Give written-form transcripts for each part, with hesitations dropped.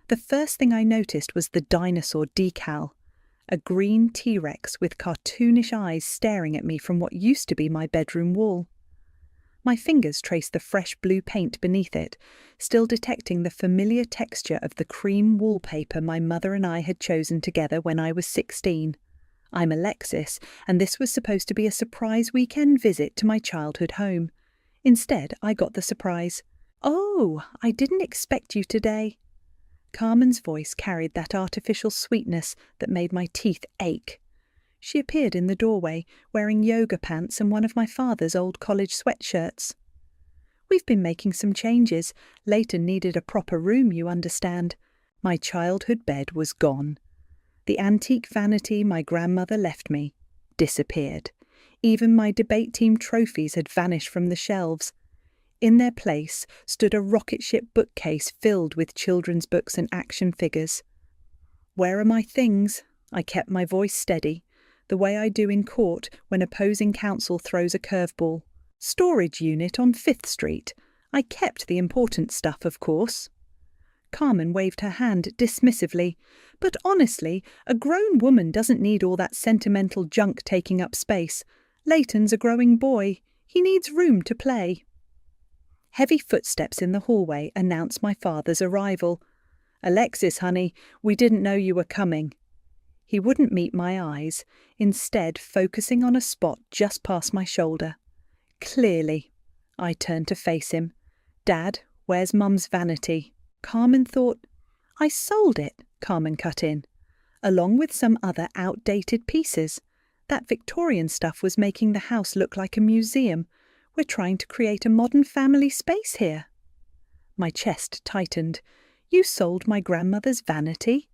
The first thing I noticed was the dinosaur decal, a green T-Rex with cartoonish eyes staring at me from what used to be my bedroom wall. My fingers traced the fresh blue paint beneath it, still detecting the familiar texture of the cream wallpaper my mother and I had chosen together when I was 16. I'm Alexis, and this was supposed to be a surprise weekend visit to my childhood home. Instead, I got the surprise. "Oh, I didn't expect you today." Carmen's voice carried that artificial sweetness that made my teeth ache. She appeared in the doorway, wearing yoga pants and one of my father's old college sweatshirts. "We've been making some changes. Leighton needed a proper room, you understand." My childhood bed was gone. The antique vanity my grandmother left me disappeared. Even my debate team trophies had vanished from the shelves. In their place stood a rocket ship bookcase filled with children's books and action figures. "Where are my things?" I kept my voice steady, the way I do in court when opposing counsel throws a curveball. "Storage unit on 5th Street. I kept the important stuff, of course." Carmen waved her hand dismissively. "But honestly, a grown woman doesn't need all that sentimental junk taking up space. Leighton's a growing boy. He needs room to play." Heavy footsteps in the hallway announced my father's arrival. "Alexis, honey, we didn't know you were coming." He wouldn't meet my eyes, instead focusing on a spot just past my shoulder. "Clearly." I turned to face him. "Dad, where's Mum's vanity?" Carmen thought. "I sold it," Carmen cut in, "along with some other outdated pieces. That Victorian stuff was making the house look like a museum. We're trying to create a modern family space here." My chest tightened. "You sold my grandmother's vanity?"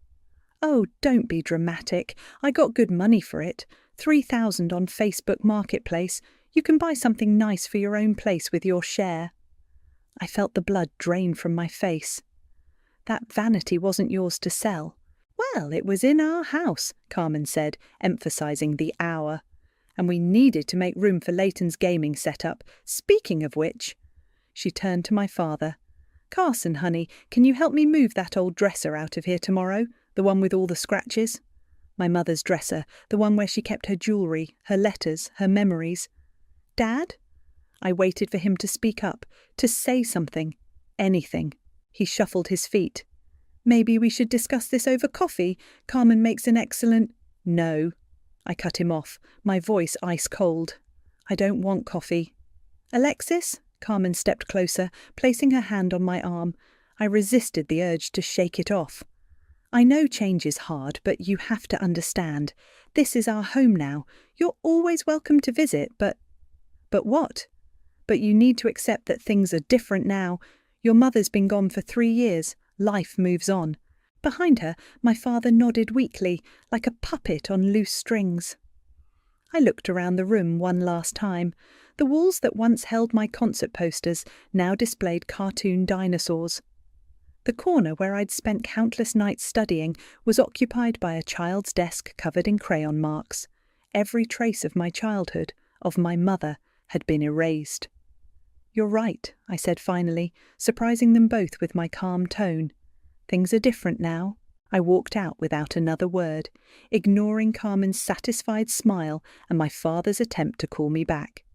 "Oh, don't be dramatic. I got good money for it. $3,000 on Facebook Marketplace. You can buy something nice for your own place with your share." I felt the blood drain from my face. "That vanity wasn't yours to sell." "Well, it was in our house," Carmen said, emphasizing the "our. "And we needed to make room for Leighton's gaming setup. Speaking of which..." She turned to my father. "Carson, honey, can you help me move that old dresser out of here tomorrow? The one with all the scratches?" My mother's dresser, the one where she kept her jewellery, her letters, her memories. "Dad?" I waited for him to speak up, to say something, anything. He shuffled his feet. "Maybe we should discuss this over coffee. Carmen makes an excellent..." "No." I cut him off, my voice ice cold. "I don't want coffee." "Alexis?" Carmen stepped closer, placing her hand on my arm. I resisted the urge to shake it off. "I know change is hard, but you have to understand. This is our home now. You're always welcome to visit, but..." "But what?" "But you need to accept that things are different now. Your mother's been gone for 3 years. Life moves on." Behind her, my father nodded weakly, like a puppet on loose strings. I looked around the room one last time. The walls that once held my concert posters now displayed cartoon dinosaurs. The corner where I'd spent countless nights studying was occupied by a child's desk covered in crayon marks. Every trace of my childhood, of my mother, had been erased. "You're right," I said finally, surprising them both with my calm tone. "Things are different now." I walked out without another word, ignoring Carmen's satisfied smile and my father's attempt to call me back.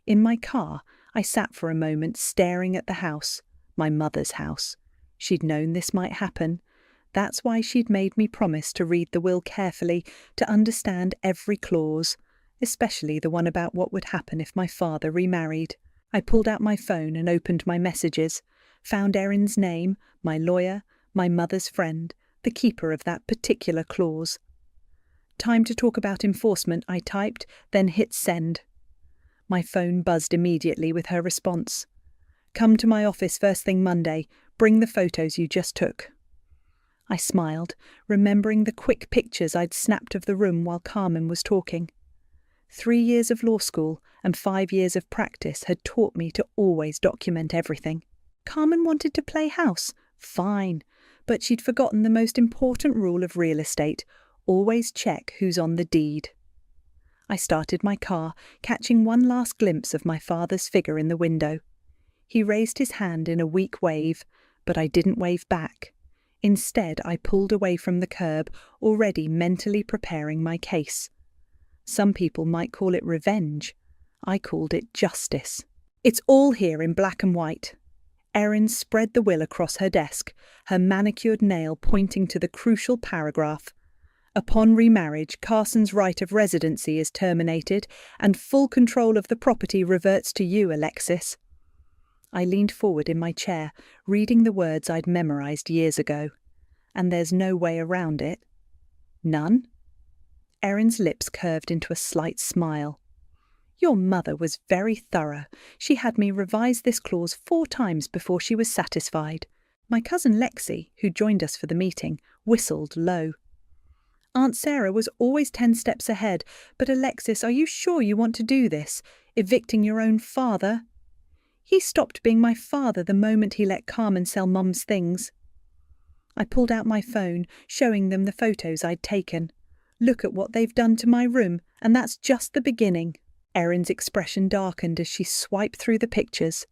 In my car, I sat for a moment staring at the house, my mother's house. She'd known this might happen. That's why she'd made me promise to read the will carefully, to understand every clause, especially the one about what would happen if my father remarried. I pulled out my phone and opened my messages, found Erin's name, my lawyer, my mother's friend, the keeper of that particular clause. "Time to talk about enforcement," I typed, then hit send. My phone buzzed immediately with her response. "Come to my office first thing Monday. Bring the photos you just took." I smiled, remembering the quick pictures I'd snapped of the room while Carmen was talking. 3 years of law school and 5 years of practice had taught me to always document everything. Carmen wanted to play house. Fine. But she'd forgotten the most important rule of real estate: always check who's on the deed. I started my car, catching one last glimpse of my father's figure in the window. He raised his hand in a weak wave, but I didn't wave back. Instead, I pulled away from the curb, already mentally preparing my case. Some people might call it revenge. I called it justice. It's all here in black and white. Erin spread the will across her desk, her manicured nail pointing to the crucial paragraph. Upon remarriage, Carson's right of residency is terminated, and full control of the property reverts to you, Alexis. I leaned forward in my chair, reading the words I'd memorized years ago. And there's no way around it. None? Erin's lips curved into a slight smile. Your mother was very thorough. She had me revise this clause 4 times before she was satisfied. My cousin Lexi, who joined us for the meeting, whistled low. Aunt Sarah was always 10 steps ahead, but Alexis, are you sure you want to do this? Evicting your own father? He stopped being my father the moment he let Carmen sell Mum's things. I pulled out my phone, showing them the photos I'd taken. Look at what they've done to my room, and that's just the beginning. Erin's expression darkened as she swiped through the pictures.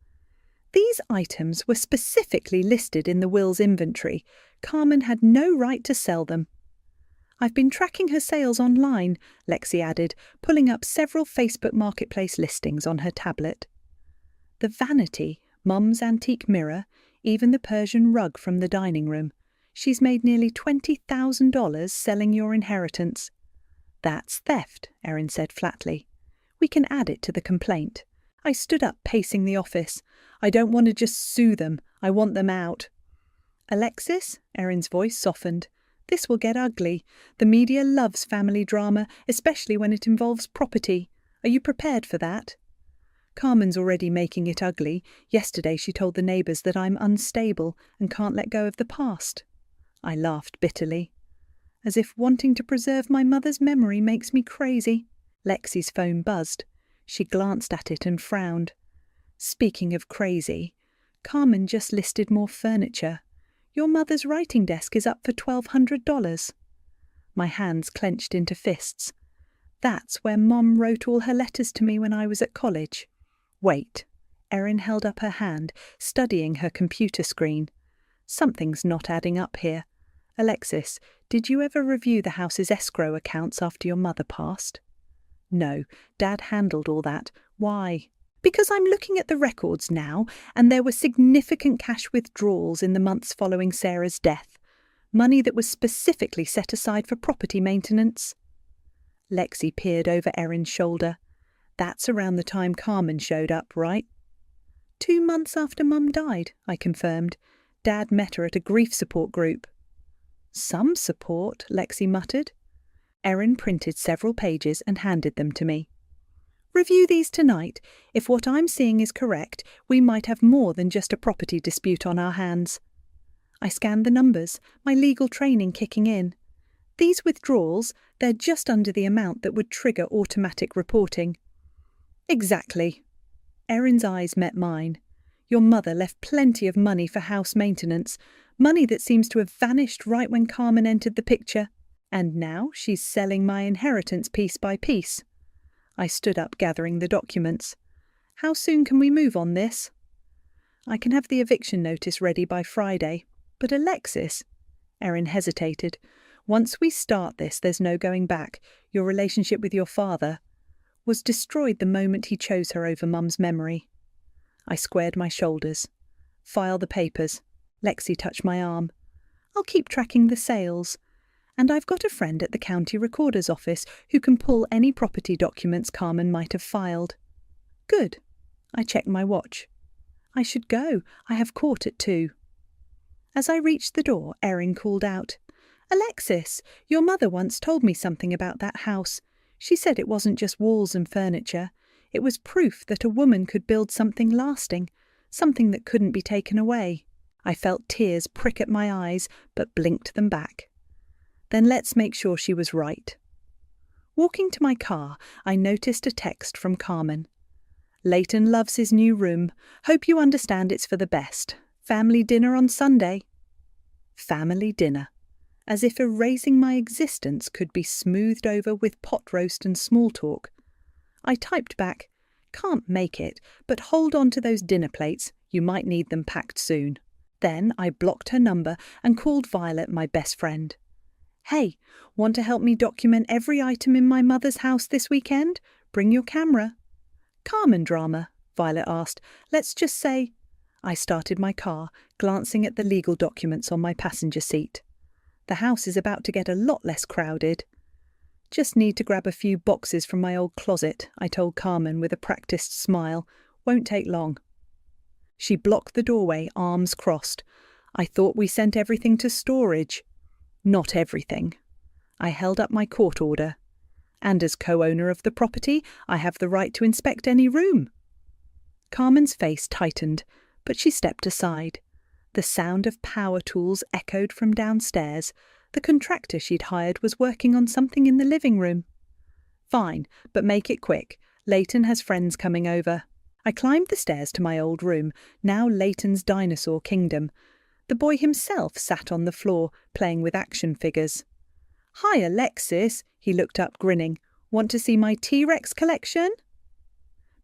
These items were specifically listed in the will's inventory. Carmen had no right to sell them. I've been tracking her sales online, Lexi added, pulling up several Facebook Marketplace listings on her tablet. The vanity, Mum's antique mirror, even the Persian rug from the dining room. She's made nearly $20,000 selling your inheritance. That's theft, Erin said flatly. We can add it to the complaint. I stood up, pacing the office. I don't want to just sue them. I want them out. Alexis, Erin's voice softened. This will get ugly. The media loves family drama, especially when it involves property. Are you prepared for that? Carmen's already making it ugly. Yesterday she told the neighbours that I'm unstable and can't let go of the past. I laughed bitterly. As if wanting to preserve my mother's memory makes me crazy. Lexi's phone buzzed. She glanced at it and frowned. Speaking of crazy, Carmen just listed more furniture. Your mother's writing desk is up for $1,200. My hands clenched into fists. That's where Mom wrote all her letters to me when I was at college. Wait. Erin held up her hand, studying her computer screen. Something's not adding up here. Alexis, did you ever review the house's escrow accounts after your mother passed? No, Dad handled all that. Why? Because I'm looking at the records now, and there were significant cash withdrawals in the months following Sarah's death. Money that was specifically set aside for property maintenance. Lexi peered over Erin's shoulder. That's around the time Carmen showed up, right? 2 months after Mum died, I confirmed. Dad met her at a grief support group. Some support, Lexi muttered. Erin printed several pages and handed them to me. Review these tonight. If what I'm seeing is correct, we might have more than just a property dispute on our hands. I scanned the numbers, my legal training kicking in. These withdrawals, they're just under the amount that would trigger automatic reporting. Exactly. Erin's eyes met mine. Your mother left plenty of money for house maintenance, money that seems to have vanished right when Carmen entered the picture. And now she's selling my inheritance piece by piece. I stood up, gathering the documents. How soon can we move on this? I can have the eviction notice ready by Friday. But Alexis... Erin hesitated. Once we start this, there's no going back. Your relationship with your father was destroyed the moment he chose her over Mum's memory. I squared my shoulders. File the papers. Lexi touched my arm. I'll keep tracking the sales. And I've got a friend at the county recorder's office who can pull any property documents Carmen might have filed. Good. I checked my watch. I should go. I have court at 2. As I reached the door, Erin called out, Alexis, your mother once told me something about that house. She said it wasn't just walls and furniture. It was proof that a woman could build something lasting, something that couldn't be taken away. I felt tears prick at my eyes, but blinked them back. Then let's make sure she was right. Walking to my car, I noticed a text from Carmen. Leighton loves his new room. Hope you understand it's for the best. Family dinner on Sunday. Family dinner. As if erasing my existence could be smoothed over with pot roast and small talk. I typed back, can't make it, but hold on to those dinner plates. You might need them packed soon. Then I blocked her number and called Violet, my best friend. "Hey, want to help me document every item in my mother's house this weekend? Bring your camera." "Carmen drama?" Violet asked. "Let's just say—" I started my car, glancing at the legal documents on my passenger seat. The house is about to get a lot less crowded. "Just need to grab a few boxes from my old closet," I told Carmen with a practiced smile. "Won't take long." She blocked the doorway, arms crossed. "I thought we sent everything to storage." "Not everything." I held up my court order. "And as co-owner of the property, I have the right to inspect any room." Carmen's face tightened, but she stepped aside. The sound of power tools echoed from downstairs. The contractor she'd hired was working on something in the living room. "Fine, but make it quick. Leighton has friends coming over." I climbed the stairs to my old room, now Leighton's dinosaur kingdom. The boy himself sat on the floor, playing with action figures. "Hi, Alexis," he looked up, grinning. "Want to see my T-Rex collection?"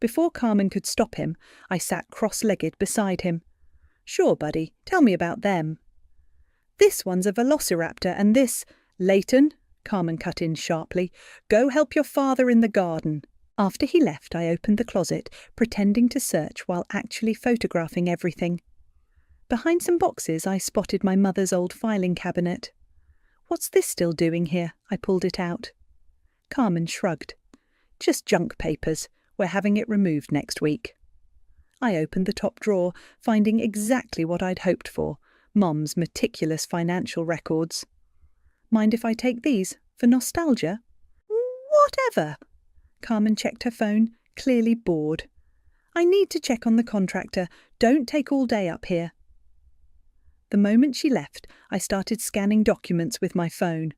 Before Carmen could stop him, I sat cross-legged beside him. "Sure, buddy. Tell me about them." "This one's a velociraptor and this—" "Leighton," Carmen cut in sharply, "go help your father in the garden." After he left, I opened the closet, pretending to search while actually photographing everything. Behind some boxes, I spotted my mother's old filing cabinet. "What's this still doing here?" I pulled it out. Carmen shrugged. "Just junk papers. We're having it removed next week." I opened the top drawer, finding exactly what I'd hoped for, Mum's meticulous financial records. "Mind if I take these, for nostalgia?" "Whatever." Carmen checked her phone, clearly bored. "I need to check on the contractor. Don't take all day up here." The moment she left, I started scanning documents with my phone.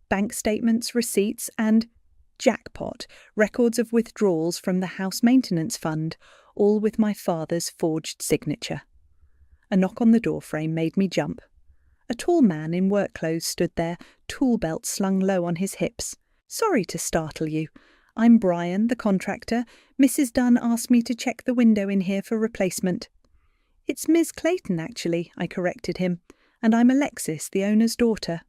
Bank statements, receipts, and, jackpot, records of withdrawals from the house maintenance fund, all with my father's forged signature. A knock on the doorframe made me jump. A tall man in work clothes stood there, tool belt slung low on his hips. "Sorry to startle you. I'm Brian, the contractor. Mrs. Dunn asked me to check the window in here for replacement." "It's Ms. Clayton, actually," I corrected him. "And I'm Alexis, the owner's daughter."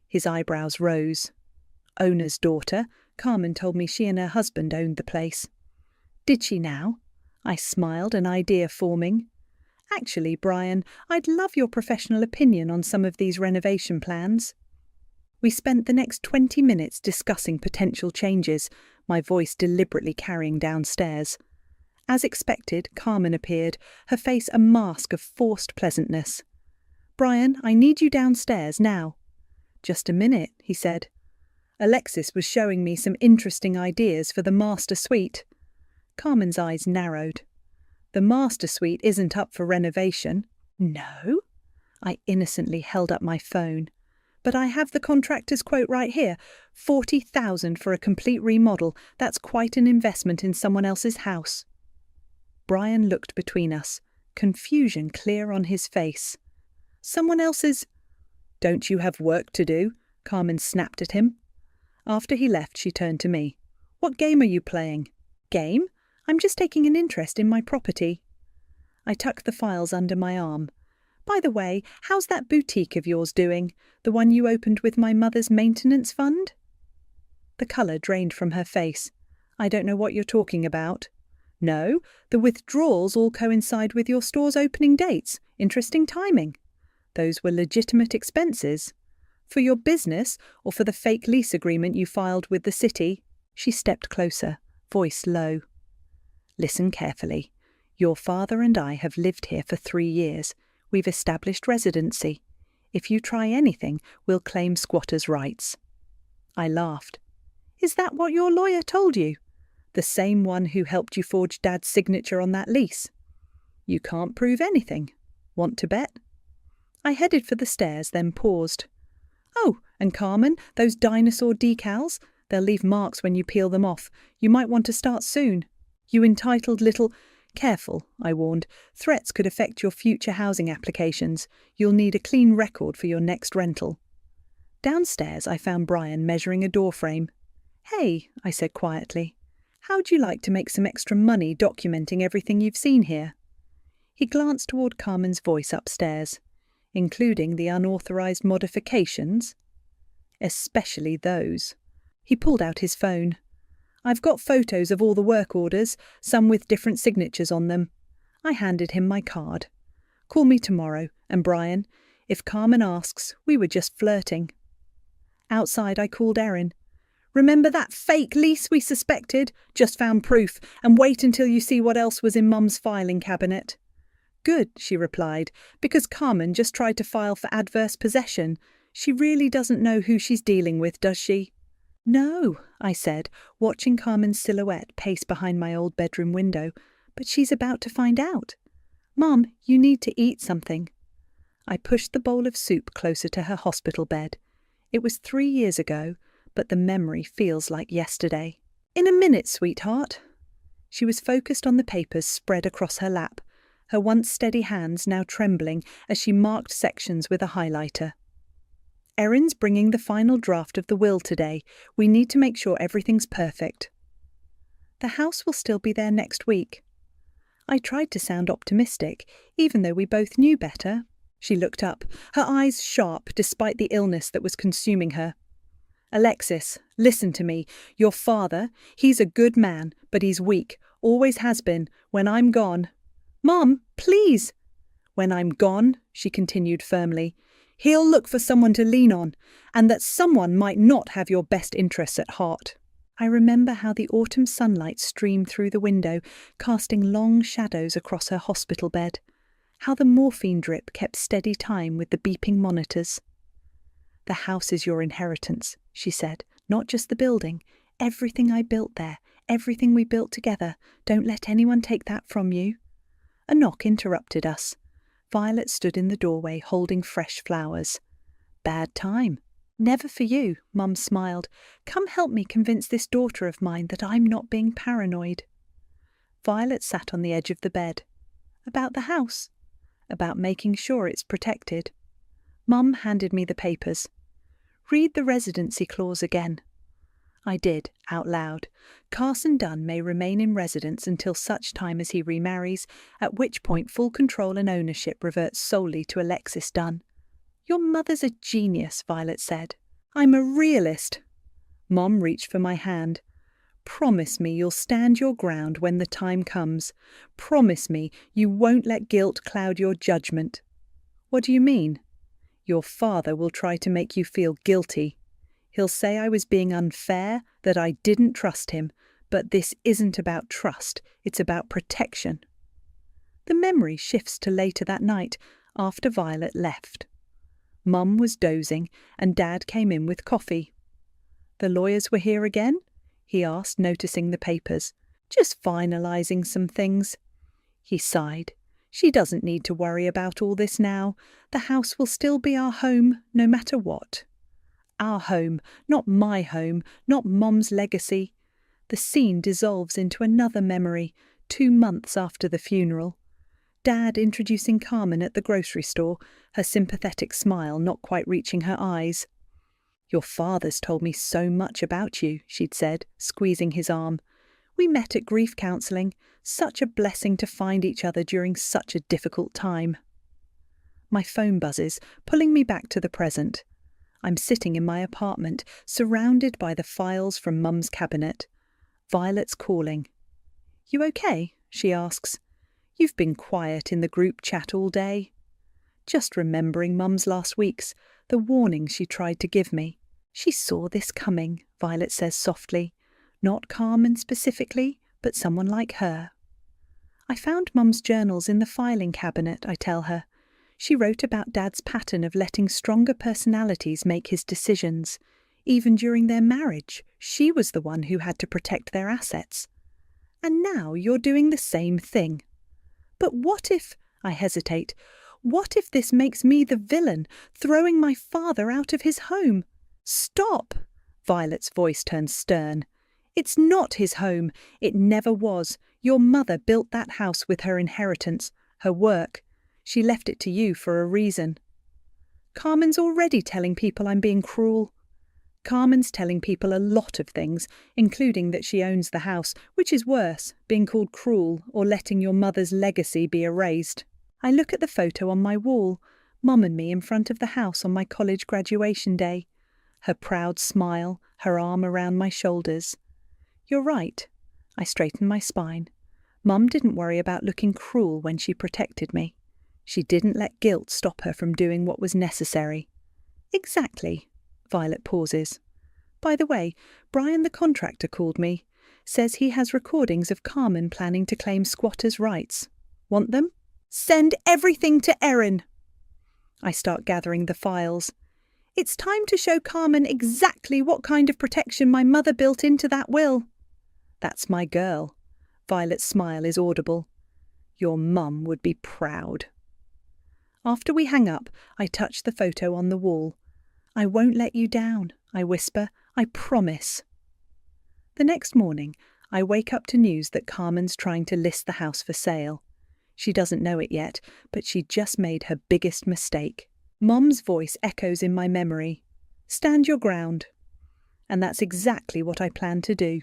His eyebrows rose. "Owner's daughter? Carmen told me she and her husband owned the place." "Did she now?" I smiled, an idea forming. "Actually, Brian, I'd love your professional opinion on some of these renovation plans." We spent the next 20 minutes discussing potential changes, my voice deliberately carrying downstairs. As expected, Carmen appeared, her face a mask of forced pleasantness. "Brian, I need you downstairs now." "Just a minute," he said. "Alexis was showing me some interesting ideas for the master suite." Carmen's eyes narrowed. "The master suite isn't up for renovation." "No?" I innocently held up my phone. "But I have the contractor's quote right here. 40,000 for a complete remodel. That's quite an investment in someone else's house." Brian looked between us, confusion clear on his face. "Someone else's—" "Don't you have work to do?" Carmen snapped at him. After he left, she turned to me. "What game are you playing?" "Game? I'm just taking an interest in my property." I tucked the files under my arm. "By the way, how's that boutique of yours doing? The one you opened with my mother's maintenance fund?" The colour drained from her face. "I don't know what you're talking about." "No, the withdrawals all coincide with your store's opening dates. Interesting timing." "Those were legitimate expenses." "For your business, or for the fake lease agreement you filed with the city?" She stepped closer, voice low. "Listen carefully. Your father and I have lived here for 3 years. We've established residency. If you try anything, we'll claim squatters' rights." I laughed. "Is that what your lawyer told you? The same one who helped you forge Dad's signature on that lease?" "You can't prove anything. Want to bet?" I headed for the stairs, then paused. "Oh, and Carmen, those dinosaur decals? They'll leave marks when you peel them off. You might want to start soon. You entitled little—" "Careful," I warned. "Threats could affect your future housing applications. You'll need a clean record for your next rental." Downstairs, I found Brian measuring a doorframe. "Hey," I said quietly. "How'd you like to make some extra money documenting everything you've seen here?" He glanced toward Carmen's voice upstairs. Including the unauthorized modifications? Especially those. He pulled out his phone. I've got photos of all the work orders, some with different signatures on them. I handed him my card. Call me tomorrow, and Brian, if Carmen asks, we were just flirting. Outside I called Erin. Remember that fake lease we suspected? Just found proof, and wait until you see what else was in Mum's filing cabinet. Good, she replied, because Carmen just tried to file for adverse possession. She really doesn't know who she's dealing with, does she? No, I said, watching Carmen's silhouette pace behind my old bedroom window, but she's about to find out. Mum, you need to eat something. I pushed the bowl of soup closer to her hospital bed. It was 3 years ago, but the memory feels like yesterday. In a minute, sweetheart. She was focused on the papers spread across her lap, her once steady hands now trembling as she marked sections with a highlighter. Erin's bringing the final draft of the will today. We need to make sure everything's perfect. The house will still be there next week. I tried to sound optimistic, even though we both knew better. She looked up, her eyes sharp despite the illness that was consuming her. Alexis, listen to me. Your father, he's a good man, but he's weak, always has been. When I'm gone... Mum, please! When I'm gone, she continued firmly, he'll look for someone to lean on, and that someone might not have your best interests at heart. I remember how the autumn sunlight streamed through the window, casting long shadows across her hospital bed, how the morphine drip kept steady time with the beeping monitors. The house is your inheritance, she said, not just the building. Everything I built there, everything we built together. Don't let anyone take that from you. A knock interrupted us. Violet stood in the doorway holding fresh flowers. Bad time. Never for you, Mum smiled. Come help me convince this daughter of mine that I'm not being paranoid. Violet sat on the edge of the bed. About the house. About making sure it's protected. Mum handed me the papers. Read the residency clause again. I did, out loud. Carson Dunn may remain in residence until such time as he remarries, at which point full control and ownership reverts solely to Alexis Dunn. Your mother's a genius, Violet said. I'm a realist. Mom reached for my hand. Promise me you'll stand your ground when the time comes. Promise me you won't let guilt cloud your judgment. What do you mean? Your father will try to make you feel guilty. He'll say I was being unfair, that I didn't trust him, but this isn't about trust, it's about protection. The memory shifts to later that night, after Violet left. Mum was dozing, and Dad came in with coffee. The lawyers were here again? He asked, noticing the papers. Just finalising some things. He sighed. She doesn't need to worry about all this now. The house will still be our home, no matter what. Our home, not my home, not Mom's legacy. The scene dissolves into another memory, 2 months after the funeral. Dad introducing Carmen at the grocery store, her sympathetic smile not quite reaching her eyes. Your father's told me so much about you, she'd said, squeezing his arm. We met at grief counselling. Such a blessing to find each other during such a difficult time. My phone buzzes, pulling me back to the present. I'm sitting in my apartment, surrounded by the files from Mum's cabinet. Violet's calling. You okay? She asks. You've been quiet in the group chat all day. Just remembering Mum's last weeks, the warning she tried to give me. She saw this coming, Violet says softly. Not Carmen specifically, but someone like her. I found Mum's journals in the filing cabinet, I tell her. She wrote about Dad's pattern of letting stronger personalities make his decisions. Even during their marriage, she was the one who had to protect their assets. And now you're doing the same thing. But what if, I hesitate, what if this makes me the villain, throwing my father out of his home? Stop! Violet's voice turns stern. It's not his home. It never was. Your mother built that house with her inheritance, her work. She left it to you for a reason. Carmen's already telling people I'm being cruel. Carmen's telling people a lot of things, including that she owns the house, which is worse, being called cruel or letting your mother's legacy be erased. I look at the photo on my wall, Mum and me in front of the house on my college graduation day. Her proud smile, her arm around my shoulders. You're right. I straighten my spine. Mum didn't worry about looking cruel when she protected me. She didn't let guilt stop her from doing what was necessary. Exactly. Violet pauses. By the way, Brian the contractor called me. Says he has recordings of Carmen planning to claim squatters' rights. Want them? Send everything to Erin. I start gathering the files. It's time to show Carmen exactly what kind of protection my mother built into that will. That's my girl. Violet's smile is audible. Your mum would be proud. After we hang up, I touch the photo on the wall. I won't let you down, I whisper. I promise. The next morning, I wake up to news that Carmen's trying to list the house for sale. She doesn't know it yet, but she just made her biggest mistake. Mum's voice echoes in my memory. Stand your ground. And that's exactly what I plan to do.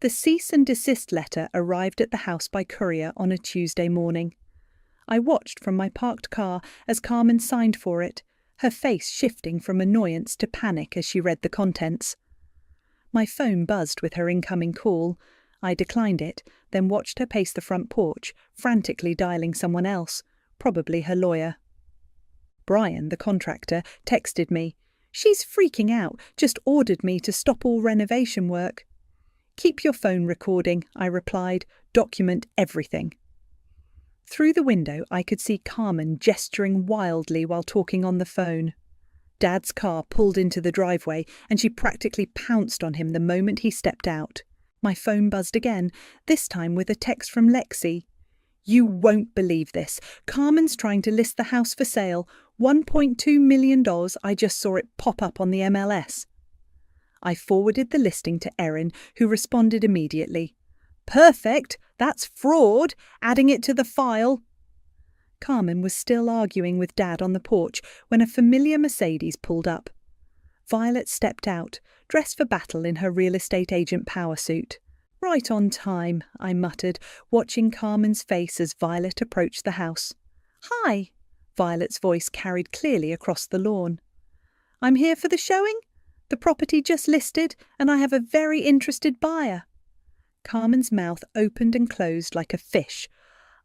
The cease and desist letter arrived at the house by courier on a Tuesday morning. I watched from my parked car as Carmen signed for it, her face shifting from annoyance to panic as she read the contents. My phone buzzed with her incoming call. I declined it, then watched her pace the front porch, frantically dialing someone else, probably her lawyer. Brian, the contractor, texted me. She's freaking out, just ordered me to stop all renovation work. Keep your phone recording, I replied. Document everything. Through the window, I could see Carmen gesturing wildly while talking on the phone. Dad's car pulled into the driveway, and she practically pounced on him the moment he stepped out. My phone buzzed again, this time with a text from Lexi. You won't believe this. Carmen's trying to list the house for sale. $1.2 million. I just saw it pop up on the MLS. I forwarded the listing to Erin, who responded immediately. Perfect. That's fraud. Adding it to the file. Carmen was still arguing with Dad on the porch when a familiar Mercedes pulled up. Violet stepped out, dressed for battle in her real estate agent power suit. Right on time, I muttered, watching Carmen's face as Violet approached the house. Hi, Violet's voice carried clearly across the lawn. I'm here for the showing. The property just listed, and I have a very interested buyer. Carmen's mouth opened and closed like a fish.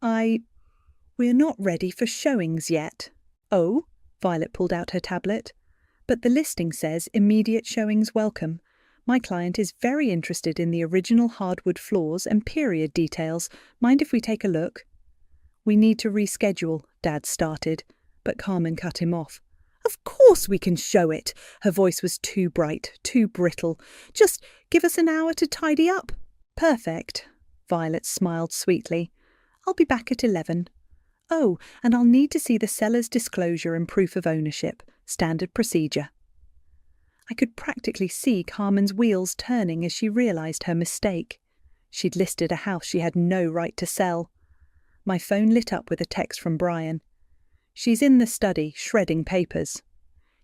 We're not ready for showings yet. Oh, Violet pulled out her tablet. But the listing says immediate showings welcome. My client is very interested in the original hardwood floors and period details. Mind if we take a look? We need to reschedule, Dad started, but Carmen cut him off. Of course we can show it. Her voice was too bright, too brittle. Just give us an hour to tidy up. Perfect. Violet smiled sweetly. I'll be back at 11. Oh, and I'll need to see the seller's disclosure and proof of ownership. Standard procedure. I could practically see Carmen's wheels turning as she realised her mistake. She'd listed a house she had no right to sell. My phone lit up with a text from Brian. She's in the study, shredding papers.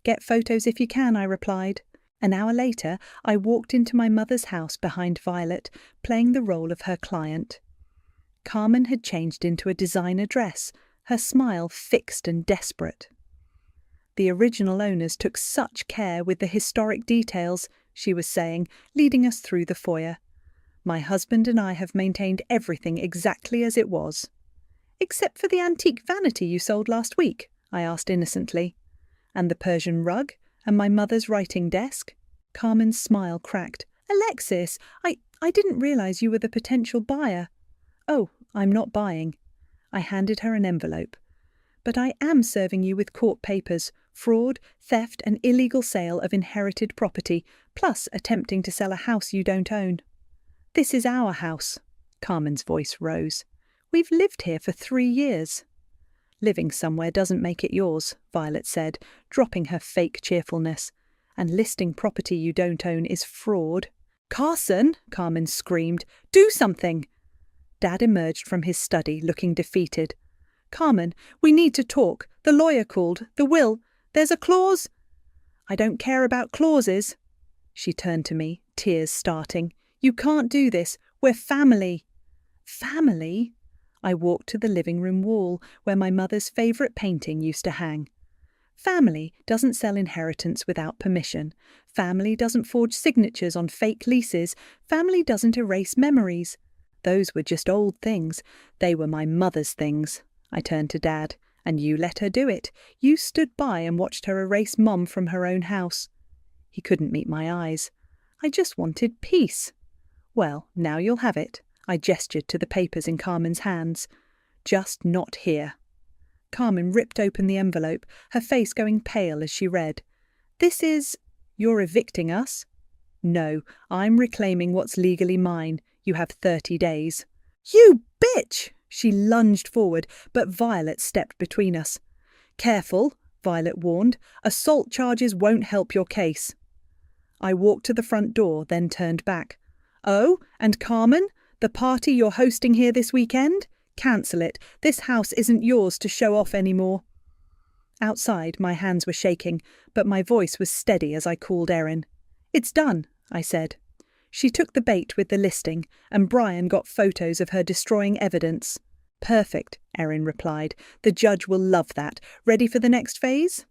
Get photos if you can, I replied. An hour later, I walked into my mother's house behind Violet, playing the role of her client. Carmen had changed into a designer dress, her smile fixed and desperate. The original owners took such care with the historic details, she was saying, leading us through the foyer. My husband and I have maintained everything exactly as it was. Except for the antique vanity you sold last week, I asked innocently. And the Persian rug? And my mother's writing desk? Carmen's smile cracked. Alexis, I didn't realise you were the potential buyer. Oh, I'm not buying. I handed her an envelope. But I am serving you with court papers, fraud, theft and illegal sale of inherited property, plus attempting to sell a house you don't own. This is our house. Carmen's voice rose. We've lived here for 3 years. Living somewhere doesn't make it yours, Violet said, dropping her fake cheerfulness. And listing property you don't own is fraud. Carson, Carmen screamed, do something. Dad emerged from his study, looking defeated. Carmen, we need to talk. The lawyer called. The will. There's a clause. I don't care about clauses. She turned to me, tears starting. "You can't do this. We're family." Family? I walked to the living room wall where my mother's favourite painting used to hang. Family doesn't sell inheritance without permission. Family doesn't forge signatures on fake leases. Family doesn't erase memories. Those were just old things. They were my mother's things. I turned to Dad. "And you let her do it. You stood by and watched her erase Mum from her own house." He couldn't meet my eyes. "I just wanted peace." "Well, now you'll have it." I gestured to the papers in Carmen's hands. "Just not here." Carmen ripped open the envelope, her face going pale as she read. "This is— You're evicting us?" "No, I'm reclaiming what's legally mine. You have 30 days. "You bitch!" She lunged forward, but Violet stepped between us. "Careful," Violet warned. "Assault charges won't help your case." I walked to the front door, then turned back. "Oh, and Carmen? The party you're hosting here this weekend? Cancel it. This house isn't yours to show off anymore." Outside, my hands were shaking, but my voice was steady as I called Erin. "It's done," I said. She took the bait with the listing, and Brian got photos of her destroying evidence. "Perfect," Erin replied. "The judge will love that. Ready for the next phase?"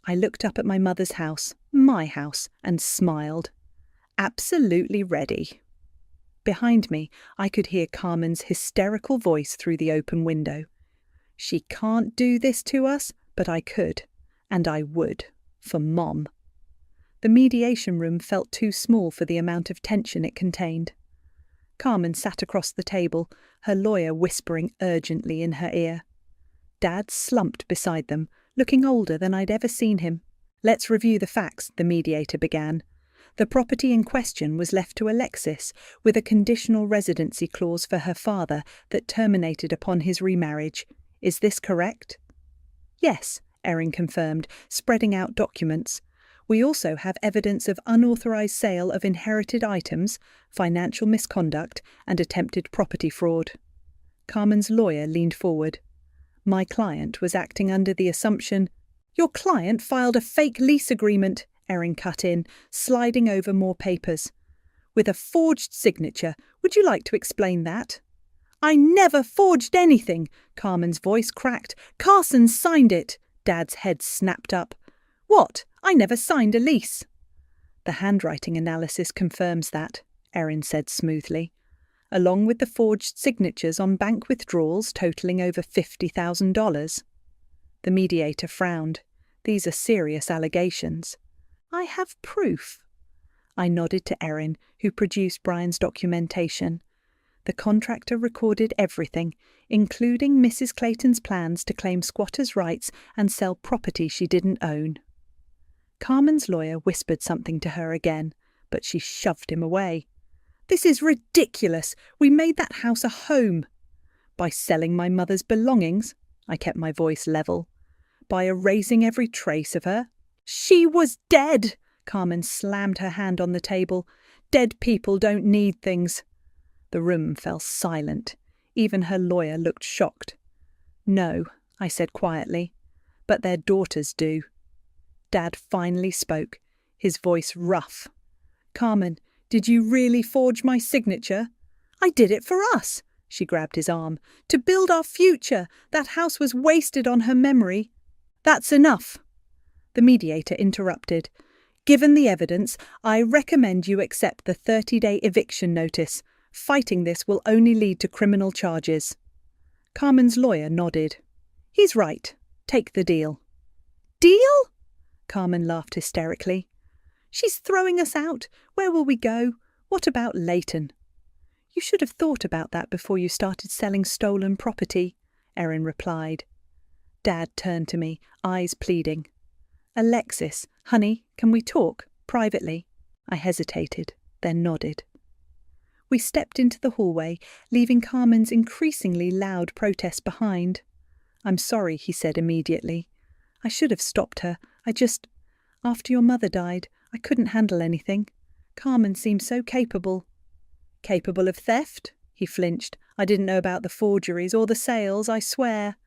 I looked up at my mother's house, my house, and smiled. "Absolutely ready." Behind me, I could hear Carmen's hysterical voice through the open window. "She can't do this to us, but I could, and I would, for Mom." The mediation room felt too small for the amount of tension it contained. Carmen sat across the table, her lawyer whispering urgently in her ear. Dad slumped beside them, looking older than I'd ever seen him. "Let's review the facts," the mediator began. "The property in question was left to Alexis, with a conditional residency clause for her father that terminated upon his remarriage. Is this correct?" "Yes," Erin confirmed, spreading out documents. "We also have evidence of unauthorised sale of inherited items, financial misconduct, and attempted property fraud." Carmen's lawyer leaned forward. "My client was acting under the assumption—" "Your client filed a fake lease agreement," Erin cut in, sliding over more papers. "With a forged signature. Would you like to explain that?" "I never forged anything," Carmen's voice cracked. "Carson signed it." Dad's head snapped up. "What? I never signed a lease." "The handwriting analysis confirms that," Erin said smoothly, "along with the forged signatures on bank withdrawals totalling over $50,000. The mediator frowned. "These are serious allegations." "I have proof." I nodded to Erin, who produced Brian's documentation. The contractor recorded everything, including Mrs. Clayton's plans to claim squatters' rights and sell property she didn't own. Carmen's lawyer whispered something to her again, but she shoved him away. "This is ridiculous. We made that house a home." "By selling my mother's belongings?" I kept my voice level. "By erasing every trace of her?" "She was dead!" Carmen slammed her hand on the table. "Dead people don't need things." The room fell silent. Even her lawyer looked shocked. "No," I said quietly, "but their daughters do." Dad finally spoke, his voice rough. "Carmen, did you really forge my signature?" "I did it for us." She grabbed his arm. "To build our future. That house was wasted on her memory." "That's enough." The mediator interrupted. "Given the evidence, I recommend you accept the 30-day eviction notice. Fighting this will only lead to criminal charges." Carmen's lawyer nodded. "He's right. Take the deal." "Deal?" Carmen laughed hysterically. "She's throwing us out. Where will we go? What about Leighton?" "You should have thought about that before you started selling stolen property," Erin replied. Dad turned to me, eyes pleading. "Alexis, honey, can we talk, privately?" I hesitated, then nodded. We stepped into the hallway, leaving Carmen's increasingly loud protest behind. "I'm sorry," he said immediately. "I should have stopped her. After your mother died, I couldn't handle anything. Carmen seemed so capable." "Capable of theft?" He flinched. "I didn't know about the forgeries or the sales, I swear."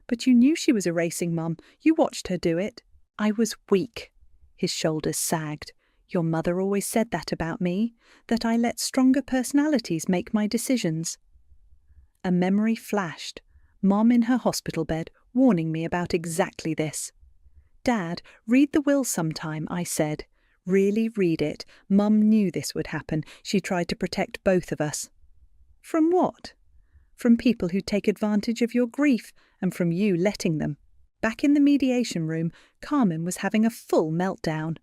"But you knew she was erasing, Mum. You watched her do it." "I was weak." His shoulders sagged. Your mother always said that about me, that I let stronger personalities make my decisions. A memory flashed, Mom in her hospital bed warning me about exactly this. Dad, read the will sometime, I said. Really read it. Mum knew this would happen. She tried to protect both of us. From what? From people who take advantage of your grief, and from you letting them. Back in the mediation room, Carmen was having a full meltdown.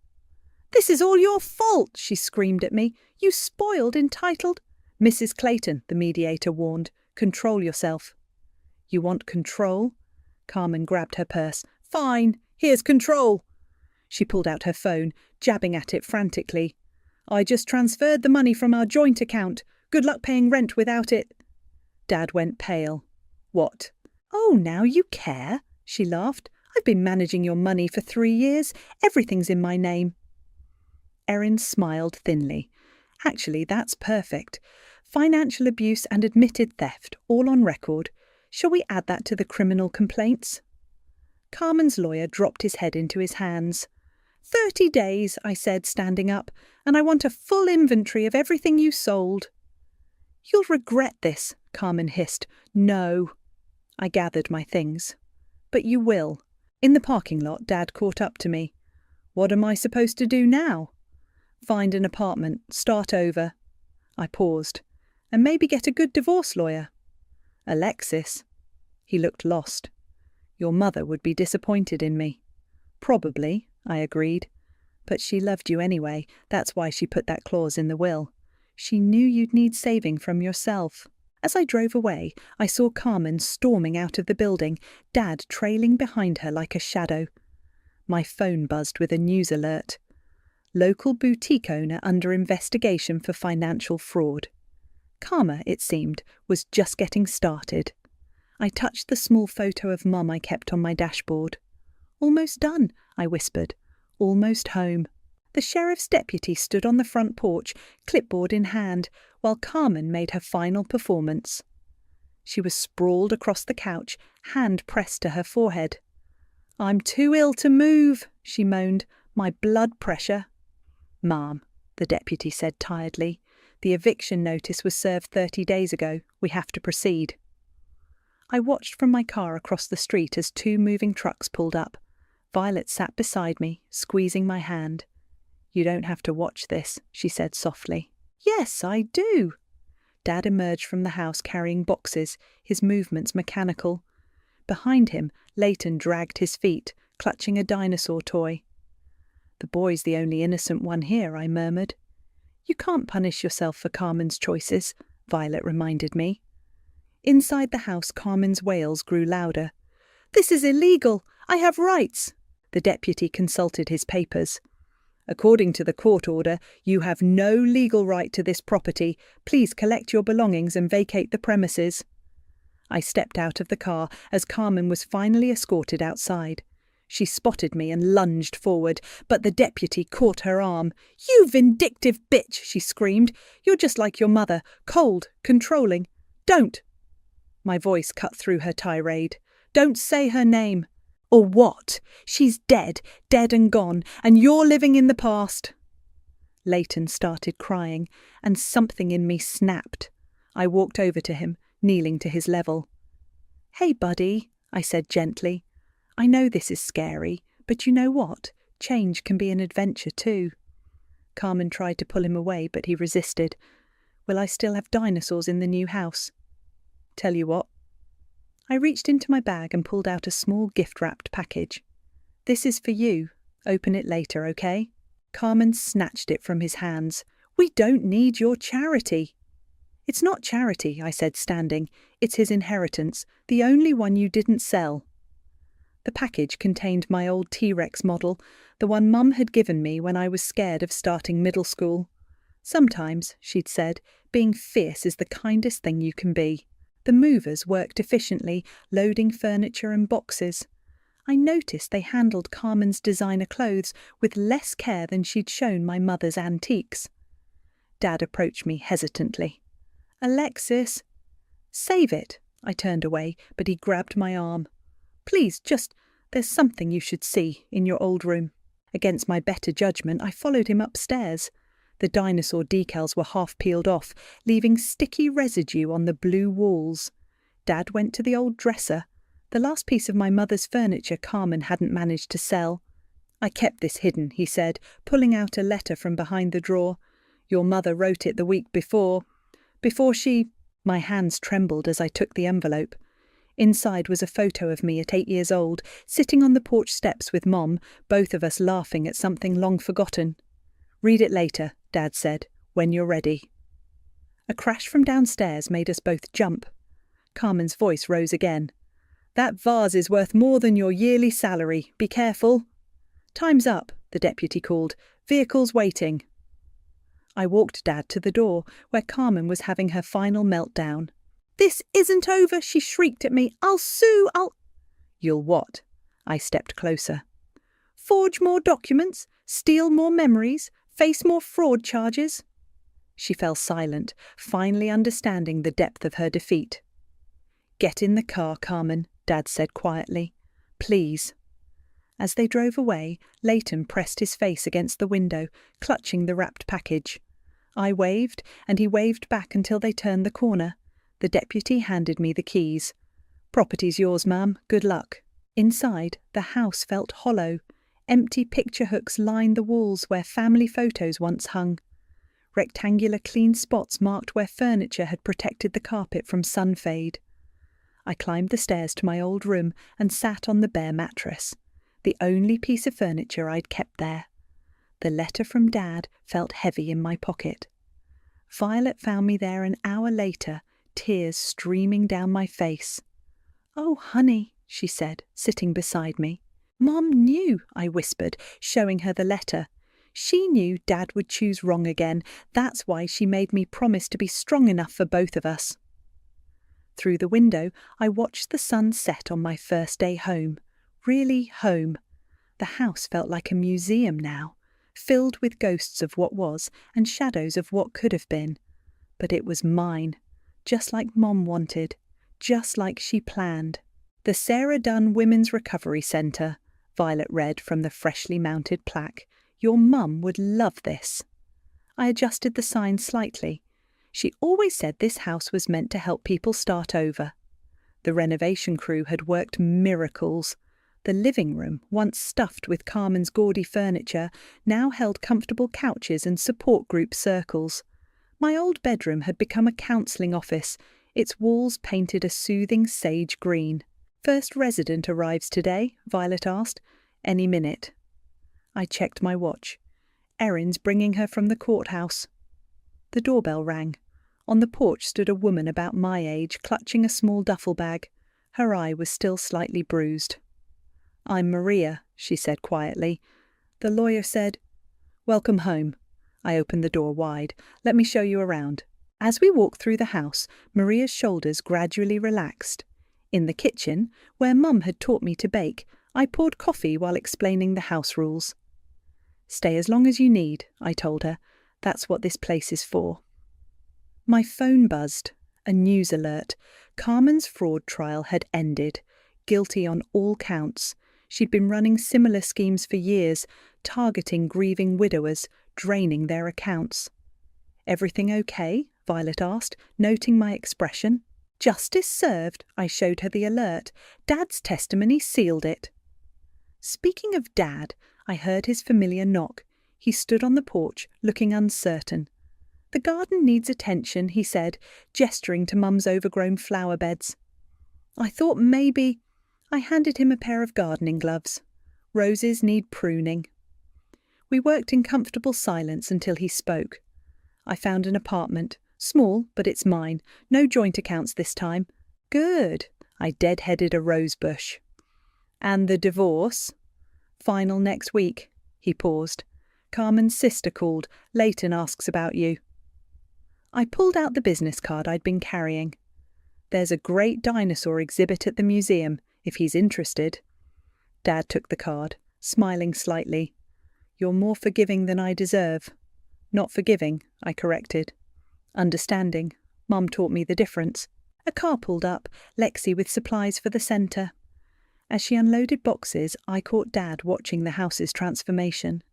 "This is all your fault," she screamed at me. "You spoiled, entitled—" "Mrs. Clayton," the mediator warned, "control yourself." "You want control?" Carmen grabbed her purse. "Fine, here's control." She pulled out her phone, jabbing at it frantically. "I just transferred the money from our joint account. Good luck paying rent without it." Dad went pale. "What?" "Oh, now you care," she laughed. "I've been managing your money for 3 years. Everything's in my name." Erin smiled thinly. "Actually, that's perfect. Financial abuse and admitted theft, all on record. Shall we add that to the criminal complaints?" Carmen's lawyer dropped his head into his hands. 30 days, I said, standing up, "and I want a full inventory of everything you sold." "You'll regret this," Carmen hissed. "No." I gathered my things. "But you will." In the parking lot, Dad caught up to me. "What am I supposed to do now?" "Find an apartment, start over." I paused. "And maybe get a good divorce lawyer." "Alexis." He looked lost. "Your mother would be disappointed in me." "Probably," I agreed. "But she loved you anyway. That's why she put that clause in the will. She knew you'd need saving from yourself." As I drove away, I saw Carmen storming out of the building, Dad trailing behind her like a shadow. My phone buzzed with a news alert. Local boutique owner under investigation for financial fraud. Karma, it seemed, was just getting started. I touched the small photo of Mum I kept on my dashboard. "Almost done," I whispered. "Almost home." The sheriff's deputy stood on the front porch, clipboard in hand, while Carmen made her final performance. She was sprawled across the couch, hand pressed to her forehead. "I'm too ill to move," she moaned. "My blood pressure." "Ma'am," the deputy said tiredly, "the eviction notice was served 30 days ago. We have to proceed." I watched from my car across the street as 2 moving trucks pulled up. Violet sat beside me, squeezing my hand. "You don't have to watch this," she said softly. "Yes, I do." Dad emerged from the house carrying boxes, his movements mechanical. Behind him, Leighton dragged his feet, clutching a dinosaur toy. "The boy's the only innocent one here," I murmured. "You can't punish yourself for Carmen's choices," Violet reminded me. Inside the house, Carmen's wails grew louder. "This is illegal! I have rights!" The deputy consulted his papers. "According to the court order, you have no legal right to this property. Please collect your belongings and vacate the premises." I stepped out of the car as Carmen was finally escorted outside. She spotted me and lunged forward, but the deputy caught her arm. "You vindictive bitch!" she screamed. "You're just like your mother, cold, controlling. Don't!" My voice cut through her tirade. "Don't say her name." "Or what? She's dead, dead and gone, and you're living in the past." Leighton started crying, and something in me snapped. I walked over to him, kneeling to his level. "Hey, buddy," I said gently. "I know this is scary, but you know what? Change can be an adventure too." Carmen tried to pull him away, but he resisted. "Will I still have dinosaurs in the new house?" "Tell you what." I reached into my bag and pulled out a small gift-wrapped package. "This is for you. Open it later, okay?" Carmen snatched it from his hands. "We don't need your charity." "It's not charity," I said, standing. "It's his inheritance, the only one you didn't sell." The package contained my old T-Rex model, the one Mum had given me when I was scared of starting middle school. "Sometimes," she'd said, "being fierce is the kindest thing you can be." The movers worked efficiently, loading furniture and boxes. I noticed they handled Carmen's designer clothes with less care than she'd shown my mother's antiques. Dad approached me hesitantly. "Alexis." "Save it." I turned away, but he grabbed my arm. "Please, there's something you should see in your old room." Against my better judgment, I followed him upstairs. The dinosaur decals were half peeled off, leaving sticky residue on the blue walls. Dad went to the old dresser, the last piece of my mother's furniture Carmen hadn't managed to sell. "I kept this hidden," he said, pulling out a letter from behind the drawer. "Your mother wrote it the week before she—" My hands trembled as I took the envelope. Inside was a photo of me at 8 years old, sitting on the porch steps with Mom, both of us laughing at something long forgotten. "Read it later," Dad said, "when you're ready." A crash from downstairs made us both jump. Carmen's voice rose again. "That vase is worth more than your yearly salary. Be careful." "Time's up," the deputy called. "Vehicle's waiting." I walked Dad to the door, where Carmen was having her final meltdown. "This isn't over," she shrieked at me. "I'll sue, "You'll what?" I stepped closer. "Forge more documents, steal more memories, face more fraud charges." She fell silent, finally understanding the depth of her defeat. "Get in the car, Carmen," Dad said quietly. "Please." As they drove away, Leighton pressed his face against the window, clutching the wrapped package. I waved, and he waved back until they turned the corner. The deputy handed me the keys. "Property's yours, ma'am. Good luck." Inside, the house felt hollow. Empty picture hooks lined the walls where family photos once hung. Rectangular clean spots marked where furniture had protected the carpet from sun fade. I climbed the stairs to my old room and sat on the bare mattress, the only piece of furniture I'd kept there. The letter from Dad felt heavy in my pocket. Violet found me there an hour later, tears streaming down my face. "Oh, honey," she said, sitting beside me. "Mom knew," I whispered, showing her the letter. "She knew Dad would choose wrong again. That's why she made me promise to be strong enough for both of us." Through the window, I watched the sun set on my first day home. Really home. The house felt like a museum now, filled with ghosts of what was and shadows of what could have been. But it was mine, just like Mom wanted, just like she planned. "The Sarah Dunn Women's Recovery Centre," Violet read from the freshly mounted plaque. "Your mum would love this." I adjusted the sign slightly. She always said this house was meant to help people start over. The renovation crew had worked miracles. The living room, once stuffed with Carmen's gaudy furniture, now held comfortable couches and support group circles. My old bedroom had become a counselling office, its walls painted a soothing sage green. "First resident arrives today?" Violet asked. "Any minute." I checked my watch. Erin's bringing her from the courthouse. The doorbell rang. On the porch stood a woman about my age, clutching a small duffel bag. Her eye was still slightly bruised. "I'm Maria," she said quietly. "The lawyer said—" "Welcome home." I opened the door wide. "Let me show you around." As we walked through the house, Maria's shoulders gradually relaxed. In the kitchen, where Mum had taught me to bake, I poured coffee while explaining the house rules. "Stay as long as you need," I told her. "That's what this place is for." My phone buzzed. A news alert. Carmen's fraud trial had ended. Guilty on all counts. She'd been running similar schemes for years, targeting grieving widowers, draining their accounts. "Everything okay?" Violet asked, noting my expression. "Justice served," I showed her the alert. "Dad's testimony sealed it." Speaking of Dad, I heard his familiar knock. He stood on the porch, looking uncertain. "The garden needs attention," he said, gesturing to Mum's overgrown flower beds. I thought maybe... I handed him a pair of gardening gloves. "Roses need pruning." We worked in comfortable silence until he spoke. "I found an apartment. Small, but it's mine. No joint accounts this time." "Good." I deadheaded a rose bush. "And the divorce?" "Final next week." He paused. "Carmen's sister called. Leighton asks about you." I pulled out the business card I'd been carrying. "There's a great dinosaur exhibit at the museum, if he's interested." Dad took the card, smiling slightly. "You're more forgiving than I deserve." "Not forgiving," I corrected. "Understanding. Mum taught me the difference." A car pulled up, Lexi with supplies for the centre. As she unloaded boxes, I caught Dad watching the house's transformation.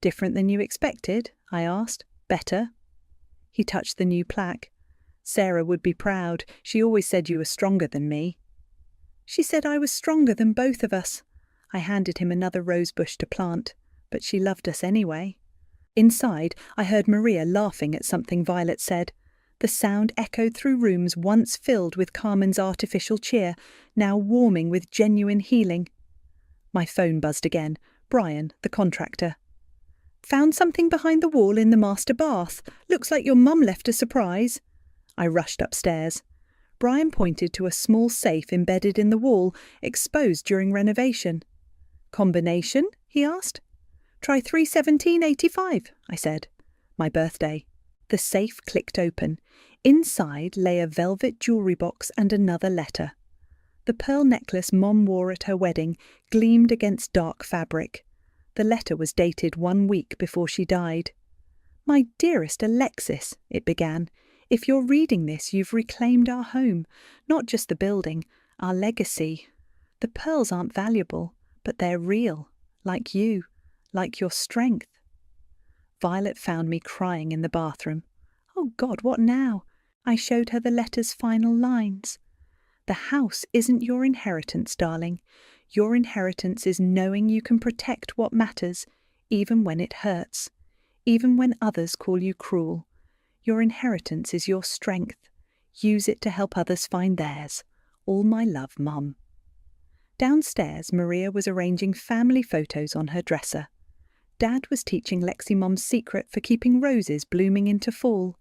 "Different than you expected?" I asked. "Better?" He touched the new plaque. "Sarah would be proud. She always said you were stronger than me." "She said I was stronger than both of us." I handed him another rosebush to plant, but she loved us anyway. Inside, I heard Maria laughing at something Violet said. The sound echoed through rooms once filled with Carmen's artificial cheer, now warming with genuine healing. My phone buzzed again. Brian, the contractor. "Found something behind the wall in the master bath. Looks like your mum left a surprise." I rushed upstairs. Brian pointed to a small safe embedded in the wall, exposed during renovation. "Combination?" he asked. "Try 31785, I said. "My birthday." The safe clicked open. Inside lay a velvet jewellery box and another letter. The pearl necklace Mom wore at her wedding gleamed against dark fabric. The letter was dated 1 week before she died. "My dearest Alexis," it began, "if you're reading this, you've reclaimed our home, not just the building, our legacy. The pearls aren't valuable, but they're real, like you, like your strength." Violet found me crying in the bathroom. "Oh God, what now?" I showed her the letter's final lines. "The house isn't your inheritance, darling. Your inheritance is knowing you can protect what matters, even when it hurts, even when others call you cruel. Your inheritance is your strength. Use it to help others find theirs. All my love, Mum." Downstairs, Maria was arranging family photos on her dresser. Dad was teaching Lexi Mom's secret for keeping roses blooming into fall.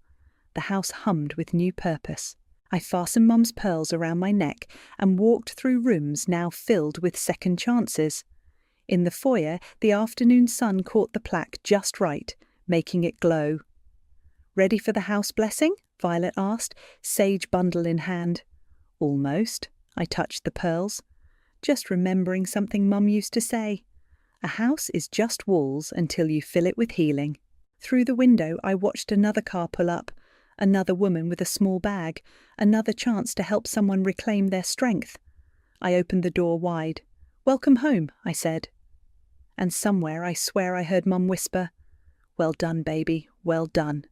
The house hummed with new purpose. I fastened Mum's pearls around my neck and walked through rooms now filled with second chances. In the foyer, the afternoon sun caught the plaque just right, making it glow. "Ready for the house blessing?" Violet asked, sage bundle in hand. "Almost." I touched the pearls. Just remembering something Mum used to say. A house is just walls until you fill it with healing. Through the window, I watched another car pull up. Another woman with a small bag, another chance to help someone reclaim their strength. I opened the door wide. "Welcome home," I said. And somewhere I swear I heard Mum whisper, "Well done, baby, well done."